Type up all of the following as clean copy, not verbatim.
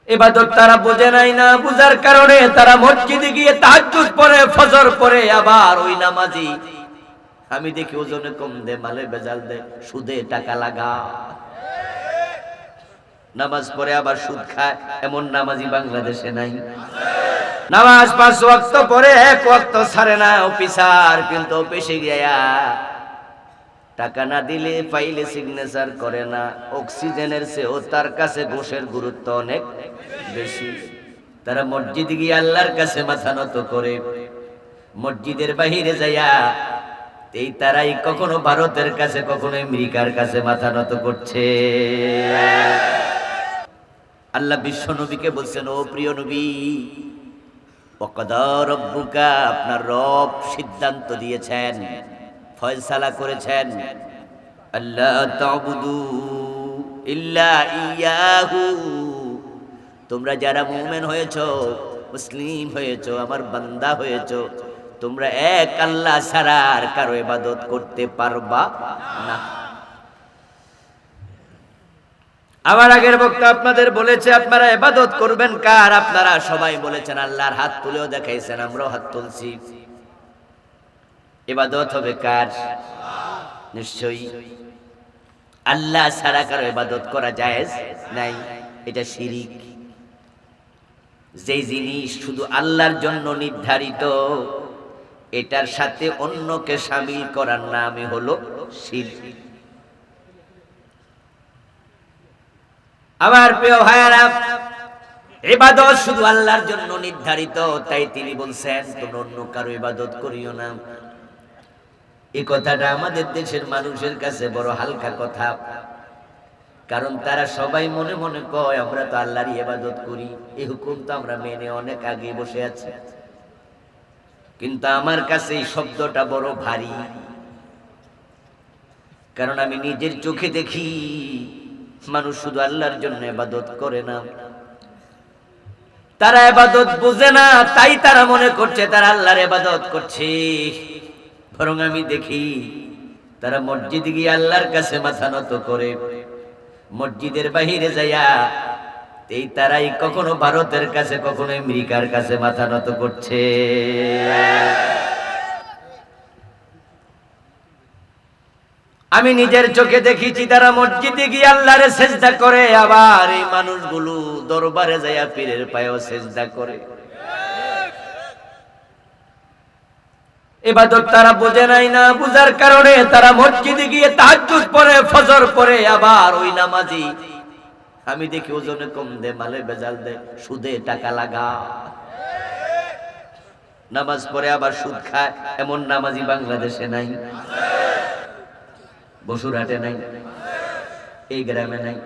ইবাদত তারা বোঝে নাই, না বুঝার কারণে তারা মসজিদে গিয়ে তাহাজ্জুদ পড়ে, ফজর পড়ে, আবার ওই নামাজি আমি দেখি ওজনে কম দে, মালে বেজাল দে, সুদে টাকা লাগা, নামাজ পড়ে আবার সুদ খায়, এমন নামাজি বাংলাদেশে নাই। নামাজ 5 ওয়াক্ত পড়ে 1 ওয়াক্ত ছাড়ে না অফিসার, কিন্তু অফিসে গিয়া টাকা না দিলে ফাইলে সিগনেচার করে না। অক্সিজেনের চেয়েও তার কাছে ঘুষের গুরুত্ব অনেক বেশি। তারা মসজিদে গিয়ে আল্লাহর কাছে মাথা নত করে, মসজিদের বাহিরে যাইয়া এই তারাই কখনো ভারতের কাছে, কখনো আমেরিকার কাছে মাথা নত করছে। আল্লাহ বিশ্ব নবীকে বলছেন, ও প্রিয় নবী, ওয়াকাদা রাব্বুকা, আপনার রব সিদ্ধান্ত দিয়েছেন, ফয়সালা করেছেন, আল্লাহ তা'বুদু ইল্লা ইয়াহু, তোমরা যারা মুমিন হয়েছো, মুসলিম হয়েছো, আমার বান্দা হয়েছো, তোমরা এক আল্লাহ ছাড়া আর কারো ইবাদত করতে পারবা না। আমার আগের বক্তা আপনাদের বলেছে আপনারা ইবাদত করবেন কার, আপনারা সবাই বলেছেন আল্লাহর, হাত তুলেও দেখাইছেন, আমরাও হাত তুলছি। ইবাদত হবে কার? নিশ্চয়ই আল্লাহ ছাড়া কারো ইবাদত করা জায়েজ নাই, এটা শিরিক। যেই জিনিস শুধু আল্লাহর জন্য নির্ধারিত, এটার সাথে অন্যকে শামিল করার নামই হলো শিরক। আমার প্রিয় ভাইয়েরা, ইবাদত শুধু আল্লাহর জন্য নির্ধারিত, তাই তিনি বলছেন তোমরা অন্য কারো ইবাদত করিও না। এই কথাটা আমাদের দেশের মানুষের কাছে বড় হালকা কথা, কারণ তারা সবাই মনে মনে কয় আমরা তো আল্লাহরই ইবাদত করি, এই হুকুম তো আমরা মেনে অনেক আগে বসে আছি। কিন্তু আমার কাছে এই শব্দটা বড় ভারী, কারণ আমি নিজের চোখে দেখি মানুষ শুধু আল্লাহর জন্য ইবাদত করে না, তারা ইবাদত বুঝে না, তাই তারা মনে করছে তারা আল্লাহর ইবাদত করছে। বরং আমি দেখি তারা মসজিদে গিয়ে আল্লাহর কাছে মাথা নত করে, মসজিদের বাহিরে যাইয়া এই তারাই কখনো ভারতের কাছে, কখনো আমেরিকার কাছে মাথা নত করছে। আমি নিজের চোখে দেখেছি তারা মসজিদে গিয়ে আল্লাহরে সেজদা করে, আবার এই মানুষগুলো দরবারে যাইয়া পীরের পায়েও সেজদা করে। ইবাদত তারা বোঝে নাই, না বুঝার কারণে তারা মসজিদে গিয়ে তাহাজ্জুদ পড়ে, ফজর পড়ে, আবার ওই নামাজি আমি দেখি ওজনে কম দে, মালে বেজাল দে, সুদে টাকা লাগা, নামাজ পড়ে আবার সুদ খায়, এমন নামাজি বাংলাদেশে নাই, বসুরহাটে নাই, এই গ্রামে নাই।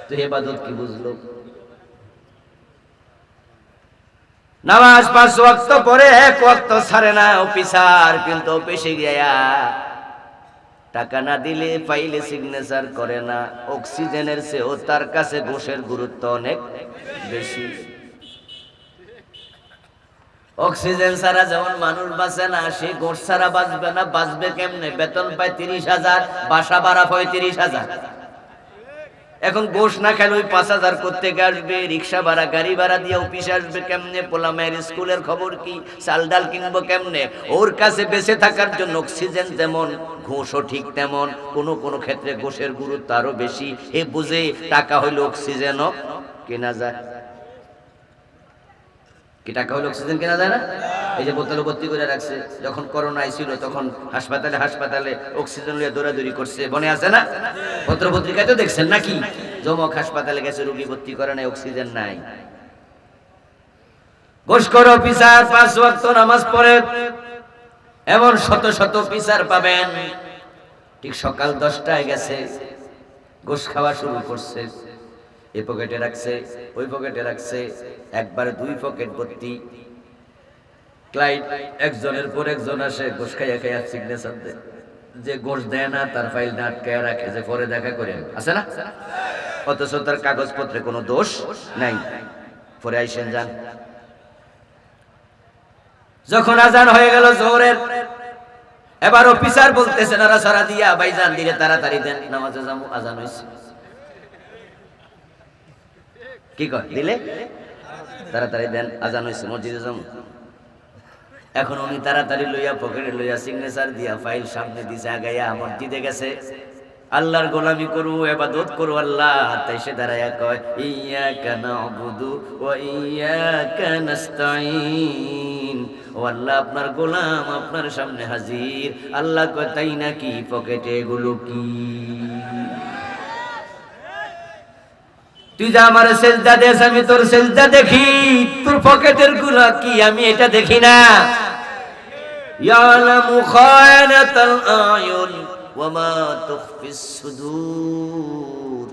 তো ইবাদত কি বুঝলো? নামাজ 5 ওয়াক্ত পরে 1 ওয়াক্ত ছাড়ে না অফিসার, কিন্তু অফিসে গিয়া টাকা না দিলে ফাইলে সিগনেচার করে না। অক্সিজেনের চেয়েও তার কাছে ঘুষের গুরুত্ব অনেক বেশি। অক্সিজেন ছাড়া যেমন মানুষ বাঁচে না, সে ঘুষ ছাড়া বাঁচবে না। বাঁচবে কেমনে? বেতন পায় 30,000, বাসা ভাড়া 35,000। এখন গোশ না খেলে ওই 5,000 কোত্থেকে আসবে? রিক্সা ভাড়া, গাড়ি ভাড়া দিয়ে অফিসে আসবে কেমনে? পোলামের স্কুলের খবর কি? চাল ডাল কিনবো কেমনে? ওর কাছে বেঁচে থাকার জন্য অক্সিজেন যেমন, ঘুষও ঠিক তেমন। কোনো কোনো ক্ষেত্রে ঘুষের গুরুত্ব আরো বেশি। এ বুঝে টাকা হইলো অক্সিজেনও কেনা যায়। কি টাকা হইলো অক্সিজেন কেনা যায় না? এই যে বোতলে ভর্তি করে রাখছে, যখন করোনা আইছিল তখন হাসপাতালে হাসপাতালে অক্সিজেন লিয়ে দৌড়াদৌড়ি করছে, মনে আছে না? পত্র পত্রিকায় তো দেখছেন নাকি? জমক হাসপাতালে গেছে, রোগী ভর্তি করে নাই, অক্সিজেন নাই। ঘুষখোর অফিসার 5 ওয়াক্ত নামাজ পড়ে, এমন শত শত অফিসার পাবেন ঠিক সকাল 10টায় গেছে, ঘুষ খাওয়া শুরু করছে। এই পকেটে রাখছে, ওই পকেটে রাখছে, একবার 2 পকেট ভর্তি। ক্লায়েন্ট একজনের পর একজন আসে, ঘুষ খাইয়া খাইয়া সিগনেচার দেয়। যে ঘুষ দেয় না তার ফাইল না আটকায় রাখে, যে পরে দেখা করেন, আছে না? অথচ তার কাগজপত্রে কোনো দোষ নাই। পরে আইসেন যান। যখন আজান হয়ে গেল জোহরের, এবার অফিসার বলতেছে নারা সারা দিয়া, ভাইজান দিলে তাড়াতাড়ি দেন, নামাজে যাবো, আজান হইছে। কি কয় দিলে তাড়াতাড়ি দেন, আজান হয়েছে, মসজিদে যাবো। এখন উনি তাড়াতাড়ি লইয়া পকেটে লইয়া সিগনেচার দিয়া ফাইল সামনে দিছে, আগাইয়া মসজিদে গেছে। আল্লাহর গোলামি করু, ইবাদত করু আল্লাহ। তাই সে দাঁড়ায়া কয় ইয়্যাকা না'বুদু ওয়া ইয়্যাকা নাস্তাঈন। ও আল্লাহ, আপনার গোলাম আপনার সামনে হাজির। আল্লাহ কয় তাই নাকি, পকেটে এগুলো কি? তুই যা আমার সেজদা দেস, আমি তোর সেজদা দেখি, তোর পকেটের গুলা কি আমি এটা দেখি না? ইয়ালামু খায়নাতাল আয়ুন ওয়া মা তুখফিস সুদূর।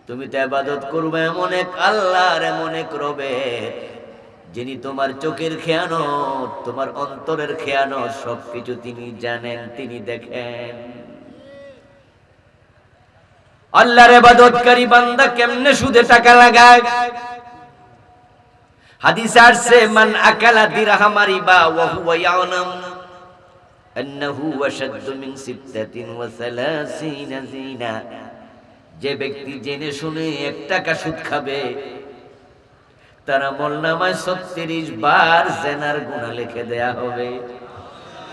তুমি তো ইবাদত করবে এমন এক আল্লাহর, এমন এক রবের, যিনি তোমার চোখের খেয়ানত, তোমার অন্তরের খেয়ানত সবকিছু তিনি জানেন, তিনি দেখেন। আল্লাহর ইবাদতকারী বান্দা কেমনে সুদে টাকা লাগায়? হাদিসে আসছে মান আকালা দিরহাম রিবা ওয়া হুয়া ইয়ালাম আন্নাহু আশাদ্দু মিন 36 জিনা। যে ব্যক্তি জেনে শুনে 1 টাকা সুদ খাবে, তার আমলনামায় 36 বার জিনার গুনাহ লিখে দেয়া হবে।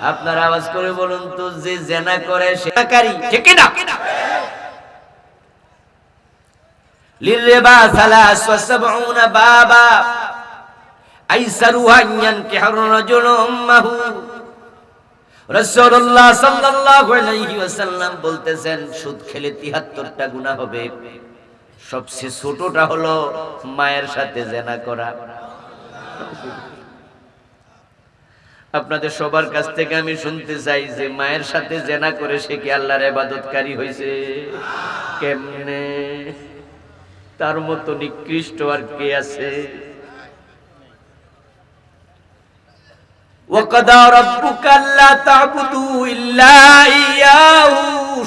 আপনার আওয়াজ করে বলুন তো, যে জিনা করে সে জিনাকারী, ঠিক কি না? লিররিবা 73 বাবা আইসারুহা ইয়ানকিহুর রাজুলু উম্মাহু। রাসূলুল্লাহ সাল্লাল্লাহু আলাইহি ওয়াসাল্লাম বলতেছেন, সুদ খেলে 73টা গুনাহ হবে। সবচেয়ে ছোটটা হলো মায়ের সাথে জিনা করা। আপনাদের সবার কাছ থেকে আমি শুনতে চাই যে মায়ের সাথে জিনা করে সে কি আল্লাহর ইবাদতকারী হইছে? কেমনে? তার মতো নিকৃষ্ট আর কে আছে? ওয়াকাদা রাব্বুকা আল্লা তা'বুদু ইল্লা ইয়াহু।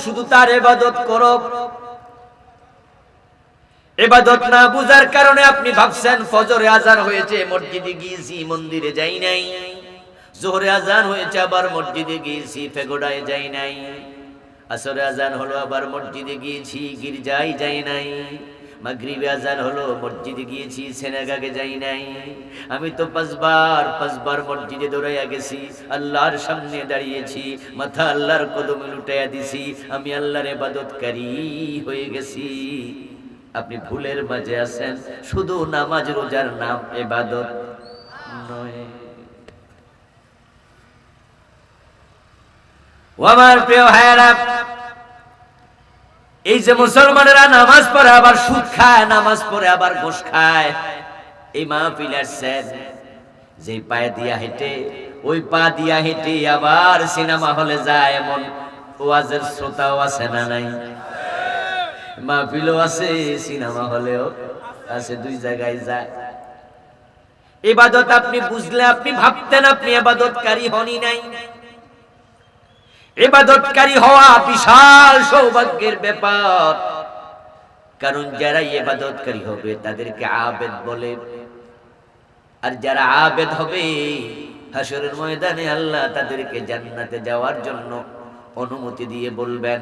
শুধু তার ইবাদত করো। ইবাদত না বুঝার কারণে আপনি ভাবছেন ফজরে আযান হয়েছে, মসজিদে গিয়েছি, মন্দিরে যাই নাই। যোহরে আযান হয়েছে, আবার মসজিদে গিয়েছি, ফেগোডায় যাই নাই। আসরে আযান হলো, আবার মসজিদে গিয়েছি, গির্জায় যাই নাই। মাগরিবে আযান হলো, মসজিদে গিয়েছি, সিনাগাগে যাই নাই। আমি তো 5 বার মসজিদে দৌড়াইয়া গেছি, আল্লাহর সামনে দাঁড়িয়েছি, মাথা আল্লাহর কদমে লুটাইয়া দিছি, আমি আল্লাহর ইবাদতকারী হয়ে গেছি। আপনি ভুলের মাঝে আছেন, শুধু নামাজ রোজার নাম ইবাদত নয়। ও আমার প্রিয় ভাইয়েরা, এই যে মুসলমানেরা নামাজ পড়ে আবার সুদ খায়, নামাজ পড়ে আবার ঘুষ খায়, এই মাহফিল আসছেন, যে পায়ে দিয়া হেঁটে, ওই পা দিয়া হেঁটে আবার সিনেমা হলে যায়, এমন ওয়াজের শ্রোতাও আছে না নাই? মাহফিলও আছে, সিনেমা হলেও আছে, 2 জায়গায় যায়। ইবাদত আপনি বুঝলে আপনি ভাবতেন আপনি ইবাদতকারী হনই নাই। ইবাদতকারী হওয়া বিশাল সৌভাগ্যের ব্যাপার, কারণ যারা ইবাদতকারী হবে তাদেরকে আবেদ বলে। আর যারা আবেদ হবে, হাসরের ময়দানে আল্লাহ তাদেরকে জান্নাতে যাওয়ার জন্য অনুমতি দিয়ে বলবেন,